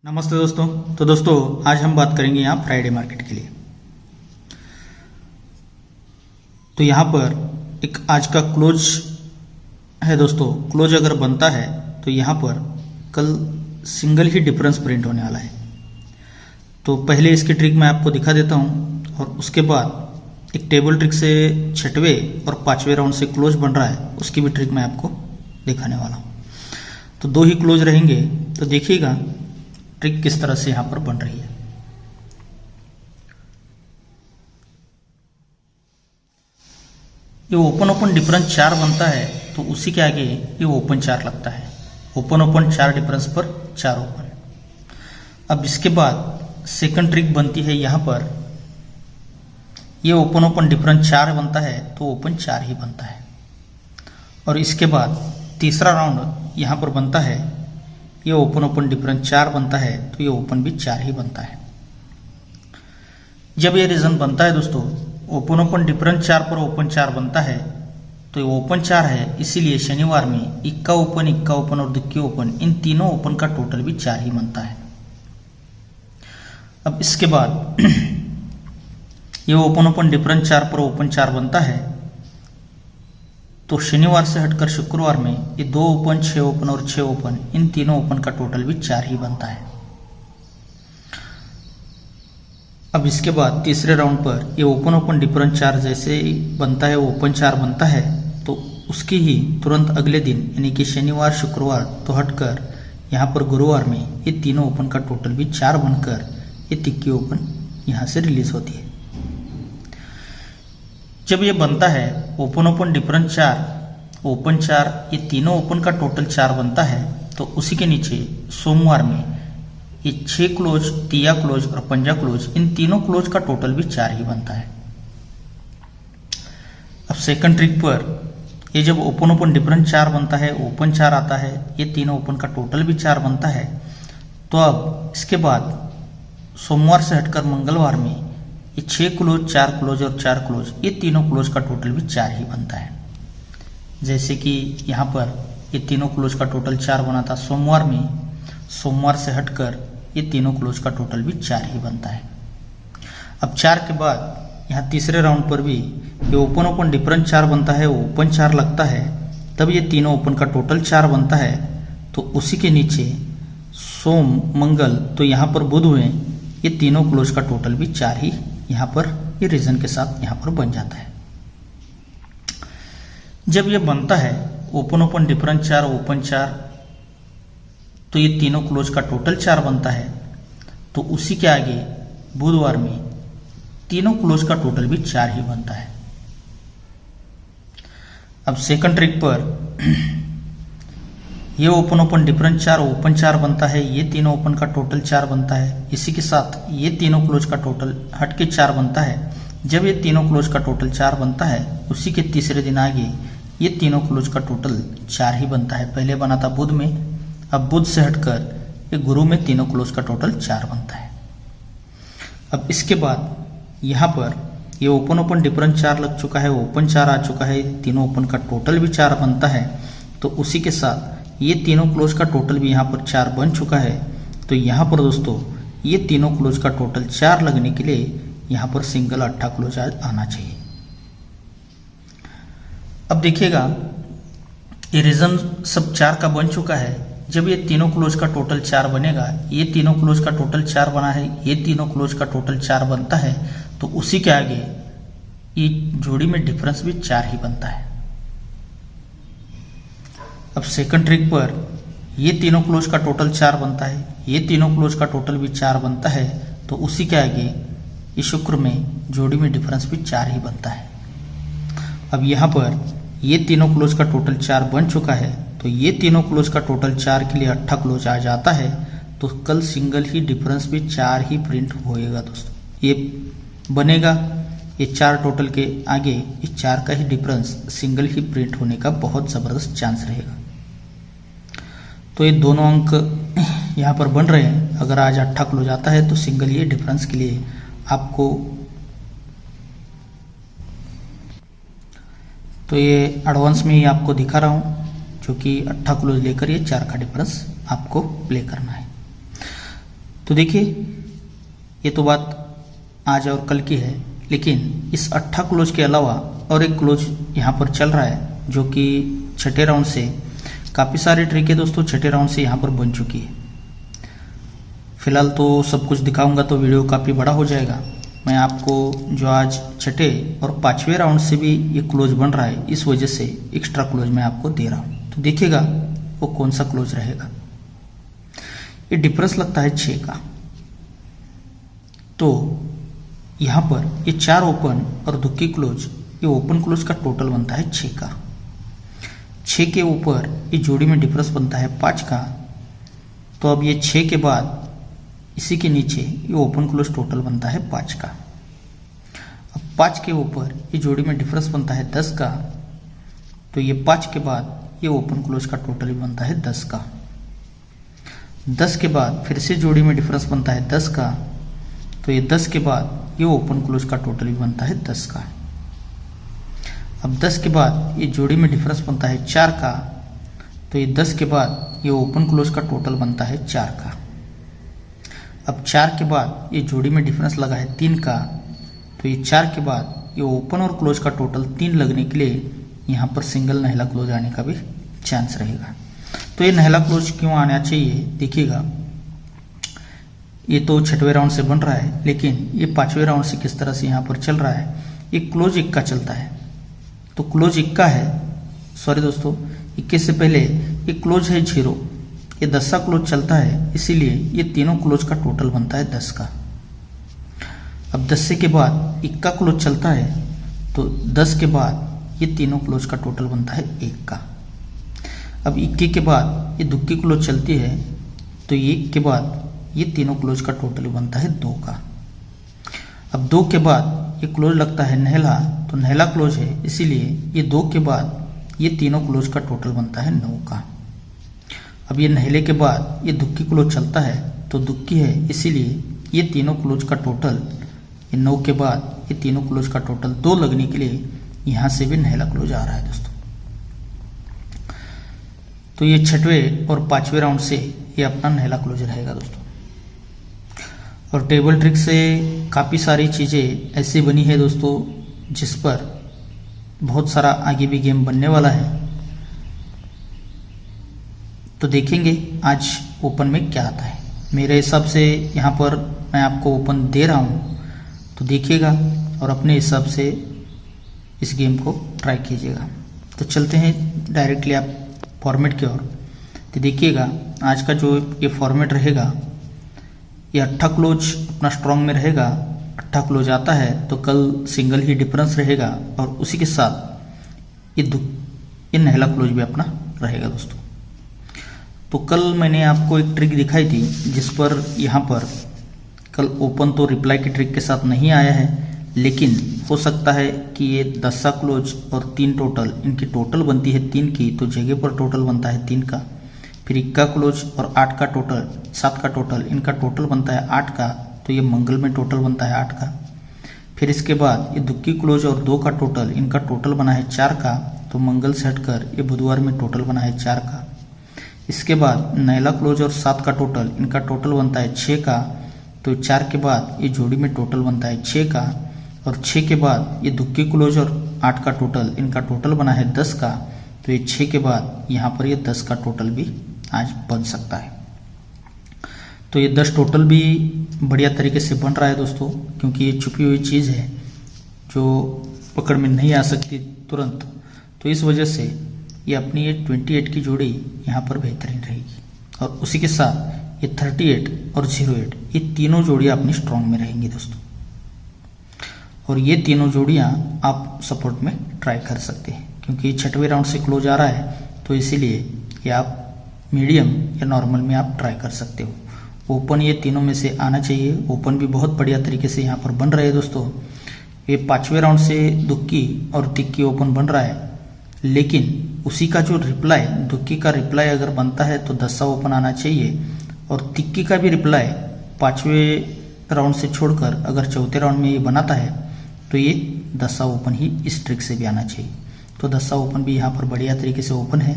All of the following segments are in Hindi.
नमस्ते दोस्तों। तो दोस्तों आज हम बात करेंगे यहाँ फ्राइडे मार्केट के लिए। तो यहाँ पर एक आज का क्लोज है दोस्तों। क्लोज अगर बनता है तो यहाँ पर कल सिंगल ही डिफरेंस प्रिंट होने वाला है। तो पहले इसकी ट्रिक मैं आपको दिखा देता हूँ और उसके बाद एक टेबल ट्रिक से छठवें और पांचवें राउंड से क्लोज बन रहा है उसकी भी ट्रिक मैं आपको दिखाने वाला हूँ। तो दो ही क्लोज रहेंगे, तो देखिएगा ट्रिक किस तरह से यहां पर बन रही है। ये ओपन ओपन डिफरेंस 4 बनता है तो उसी के आगे ये ओपन 4 लगता है। ओपन ओपन 4 डिफरेंस पर 4 ओपन। अब इसके बाद सेकंड ट्रिक बनती है यहां पर, ये ओपन ओपन डिफरेंस 4 बनता है तो ओपन 4 ही बनता है। और इसके बाद तीसरा राउंड यहां पर बनता है, ये ओपन ओपन डिफरेंस 4 बनता है तो ये ओपन भी 4 ही बनता है। जब ये रीजन बनता है दोस्तों, ओपन ओपन डिफरेंस 4 पर ओपन 4 बनता है तो ये ओपन 4 है, इसीलिए शनिवार में इक्का ओपन और दुक्की ओपन, इन तीनों ओपन का टोटल भी 4 ही बनता है। अब इसके बाद ये ओपन ओपन डिफरेंस 4 पर ओपन 4 बनता है तो शनिवार से हटकर शुक्रवार में ये 2 ओपन 6 ओपन और 6 ओपन, इन तीनों ओपन का टोटल भी 4 ही बनता है। अब इसके बाद तीसरे राउंड पर ये ओपन ओपन डिफरेंस 4 जैसे ही बनता है, ओपन 4 बनता है तो उसकी ही तुरंत अगले दिन यानी कि शनिवार शुक्रवार तो हटकर यहाँ पर गुरुवार में ये तीनों ओपन का टोटल भी 4 बनकर ये तिक्की ओपन यहाँ से रिलीज होती है। जब ये बनता है ओपन ओपन डिफरेंस 4 ओपन 4, ये तीनों ओपन का टोटल 4 बनता है तो उसी के नीचे सोमवार में ये 6 क्लोज, तिया क्लोज और पंजा क्लोज, इन तीनों क्लोज का टोटल भी 4 ही बनता है। अब सेकंड ट्रिक पर ये जब ओपन ओपन डिफरेंस 4 बनता है, ओपन 4 आता है, ये तीनों ओपन का टोटल भी 4 बनता है। तो अब इसके बाद सोमवार से हटकर मंगलवार में ये 6 क्लोज, 4 क्लोज और 4 क्लोज, ये तीनों क्लोज का टोटल भी 4 ही बनता है। जैसे कि यहाँ पर ये तीनों क्लोज का टोटल 4 बना था सोमवार में, सोमवार से हटकर ये तीनों क्लोज का टोटल भी 4 ही बनता है। अब 4 के बाद यहाँ तीसरे राउंड पर भी ये ओपन ओपन डिफरेंस 4 बनता है, ओपन 4 लगता है, तब ये तीनों ओपन का टोटल 4 बनता है। तो उसी के नीचे सोम मंगल, तो यहाँ पर बुध हुए, ये तीनों क्लोज का टोटल भी 4 ही यहाँ पर ये रीजन के साथ यहाँ पर बन जाता है। जब ये बनता है ओपन ओपन डिफरेंस 4 ओपन 4, तो ये तीनों क्लोज का टोटल 4 बनता है। तो उसी के आगे बुधवार में तीनों क्लोज का टोटल भी 4 ही बनता है। अब सेकंड ट्रिक पर ये ओपन ओपन डिफरेंस 4 ओपन 4 बनता है, ये तीनों ओपन का टोटल 4 बनता है। इसी के साथ ये तीनों क्लोज का टोटल हटके 4 बनता है। जब ये तीनों क्लोज का टोटल 4 बनता है, उसी के तीसरे दिन आगे ये तीनों क्लोज का टोटल 4 ही बनता है। पहले बना था बुध में, अब बुध से हटकर ये गुरु में तीनों क्लोज का टोटल 4 बनता है। अब इसके बाद यहाँ पर ये ओपन ओपन डिफरेंस 4 लग चुका है, ओपन 4 आ चुका है, तीनों ओपन का टोटल भी 4 बनता है। तो उसी के साथ ये तीनों क्लोज का टोटल भी यहाँ पर 4 बन चुका है। तो यहाँ पर दोस्तों ये तीनों क्लोज का टोटल 4 लगने के लिए यहाँ पर सिंगल अट्ठा क्लोज आना चाहिए। अब देखिएगा ये रीजन सब 4 का बन चुका है। जब ये तीनों क्लोज का टोटल 4 बनेगा, ये तीनों क्लोज का टोटल 4 बना है, ये तीनों क्लोज का टोटल 4 बनता है, तो उसी के आगे ये जोड़ी में डिफरेंस भी 4 ही बनता है। अब सेकंड ट्रिक पर ये तीनों क्लोज का टोटल 4 बनता है, ये तीनों क्लोज का टोटल भी 4 बनता है, तो उसी के आगे ये शुक्र में जोड़ी में डिफरेंस भी 4 ही बनता है। अब यहाँ पर ये तीनों क्लोज का टोटल 4 बन चुका है, तो ये तीनों क्लोज का टोटल 4 के लिए अट्ठा क्लोज आ जाता है। तो कल सिंगल ही डिफरेंस भी 4 ही प्रिंट होएगा दोस्तों। ये बनेगा, ये 4 टोटल के आगे ये 4 का ही डिफरेंस सिंगल ही प्रिंट होने का बहुत ज़बरदस्त चांस रहेगा। तो ये दोनों अंक यहाँ पर बन रहे हैं। अगर आज अट्ठा क्लोज आता है तो सिंगल ये डिफरेंस के लिए आपको, तो ये एडवांस में ही आपको दिखा रहा हूँ, जो कि अट्ठा क्लोज लेकर ये 4 का डिफरेंस आपको प्ले करना है। तो देखिए ये तो बात आज और कल की है, लेकिन इस अट्ठा क्लोज के अलावा और एक क्लोज यहाँ पर चल रहा है जो कि छठे राउंड से काफ़ी सारी ट्रिक दोस्तों छठे राउंड से यहाँ पर बन चुकी है। फिलहाल तो सब कुछ दिखाऊंगा तो वीडियो काफ़ी बड़ा हो जाएगा। मैं आपको जो आज छठे और पांचवें राउंड से भी ये क्लोज बन रहा है, इस वजह से एक्स्ट्रा क्लोज मैं आपको दे रहा हूँ। तो देखिएगा वो कौन सा क्लोज रहेगा। ये डिफरेंस लगता है 6 का, तो यहाँ पर ये 4 ओपन और दुक्की क्लोज, ये ओपन क्लोज का टोटल बनता है 6 का। 6 के ऊपर ये जोड़ी में डिफरेंस बनता है 5 का। तो अब ये 6 के बाद इसी के नीचे ये ओपन क्लोज टोटल बनता है 5 का। अब 5 के ऊपर ये जोड़ी में डिफरेंस बनता है 10 का। तो ये 5 के बाद ये ओपन क्लोज का टोटल भी बनता है 10 का। 10 के बाद फिर से जोड़ी में डिफरेंस बनता है 10 का। तो ये 10 के बाद ये ओपन क्लोज का टोटल भी बनता है 10 का। अब 10 के बाद ये जोड़ी में डिफरेंस बनता है 4 का। तो ये 10 के बाद ये ओपन क्लोज का टोटल बनता है 4 का। अब 4 के बाद ये जोड़ी में डिफरेंस लगा है 3 का। तो ये 4 के बाद ये ओपन और क्लोज का टोटल 3 लगने के लिए यहाँ पर सिंगल नहला क्लोज आने का भी चांस रहेगा। तो ये नहला क्लोज क्यों आना चाहिए, देखिएगा ये तो छठवें राउंड से बन रहा है, लेकिन ये पांचवें राउंड से किस तरह से यहाँ पर चल रहा है। ये क्लोज इक्का चलता है, तो क्लोज इक्का है, सॉरी दोस्तों, इक्के से पहले ये क्लोज है 0, ये 10 का क्लोज चलता है, इसीलिए ये तीनों क्लोज का टोटल बनता है 10 का। अब 10 के बाद इक्का क्लोज चलता है, तो 10 के बाद ये तीनों क्लोज का टोटल बनता है 1 का। अब इक्के के बाद ये दुक्की क्लोज चलती है, तो 1 के बाद ये तीनों क्लोज का टोटल बनता है 2 का। अब 2 के बाद ये क्लोज लगता है नहला, तो नहला क्लोज है, इसीलिए ये 2 के बाद ये तीनों क्लोज का टोटल बनता है 9 का। अब ये नहले के बाद ये दुक्की क्लोज चलता है, तो दुक्की है, इसीलिए ये तीनों क्लोज का टोटल, ये 9 के बाद ये तीनों क्लोज का टोटल 2 लगने के लिए यहाँ से भी नहला क्लोज आ रहा है दोस्तों। तो ये छठवें और पांचवें राउंड से ये अपना नहला क्लोज रहेगा दोस्तों। और टेबल ट्रिक से काफ़ी सारी चीज़ें ऐसी बनी है दोस्तों जिस पर बहुत सारा आगे भी गेम बनने वाला है। तो देखेंगे आज ओपन में क्या आता है। मेरे हिसाब से यहाँ पर मैं आपको ओपन दे रहा हूँ, तो देखिएगा और अपने हिसाब से इस गेम को ट्राई कीजिएगा। तो चलते हैं डायरेक्टली आप फॉर्मेट की ओर। तो देखिएगा आज का जो ये फॉर्मेट रहेगा, ये अट्ठा क्लोज अपना स्ट्रॉन्ग में रहेगा। अट्ठा क्लोज आता है तो कल सिंगल ही डिफरेंस रहेगा, और उसी के साथ ये नहला क्लोज भी अपना रहेगा दोस्तों। तो कल मैंने आपको एक ट्रिक दिखाई थी जिस पर यहाँ पर कल ओपन तो रिप्लाई की ट्रिक के साथ नहीं आया है, लेकिन हो सकता है कि ये 10 क्लोज और 3 टोटल, इनकी टोटल बनती है 3 की, तो जगह पर टोटल बनता है 3 का। फिर इक्का क्लोज और 8 का टोटल, 7 का टोटल, इनका टोटल बनता है 8 का, तो ये मंगल में टोटल बनता है 8 का। फिर इसके बाद ये दुक्की क्लोज और 2 का टोटल, इनका टोटल बना है 4 का, तो मंगल से हटकर ये बुधवार में टोटल बना है 4 का। इसके बाद नैला क्लोज और 7 का टोटल, इनका टोटल बनता है 6 का, तो 4 के बाद ये जोड़ी में टोटल बनता है 6 का। और 6 के बाद ये दुक्की क्लोज और 8 का टोटल, इनका टोटल बना है 10 का, तो ये 6 के बाद यहाँ पर ये 10 का टोटल भी आज बन सकता है। तो ये 10 टोटल भी बढ़िया तरीके से बन रहा है दोस्तों, क्योंकि ये छुपी हुई चीज़ है जो पकड़ में नहीं आ सकती तुरंत। तो इस वजह से ये अपनी ये 28 की जोड़ी यहाँ पर बेहतरीन रहेगी, और उसी के साथ ये 38 और 08 ये तीनों जोड़ियाँ अपनी स्ट्रॉन्ग में रहेंगी दोस्तों। और ये तीनों जोड़ियाँ आप सपोर्ट में ट्राई कर सकते हैं, क्योंकि ये छठवें राउंड से क्लोज आ रहा है, तो इसीलिए ये आप मीडियम या नॉर्मल में आप ट्राई कर सकते हो। ओपन ये तीनों में से आना चाहिए। ओपन भी बहुत बढ़िया तरीके से यहाँ पर बन रहे हैं दोस्तों। ये पांचवें राउंड से दुक्की और तिक्की ओपन बन रहा है, लेकिन उसी का जो रिप्लाई, दुक्की का रिप्लाई अगर बनता है तो 10 ओपन आना चाहिए, और तिक्की का भी रिप्लाई पांचवें राउंड से छोड़कर अगर चौथे राउंड में ये बनाता है तो ये 10 ओपन ही इस ट्रिक से भी आना चाहिए। तो 10 ओपन भी यहाँ पर बढ़िया तरीके से ओपन है।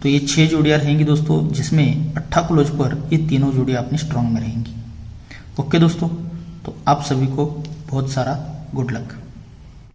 तो ये 6 जोड़ियाँ रहेंगी दोस्तों, जिसमें 8 क्लोज पर ये तीनों जोड़ियाँ अपनी स्ट्रॉन्ग में रहेंगी। ओके दोस्तों, तो आप सभी को बहुत सारा गुड लक।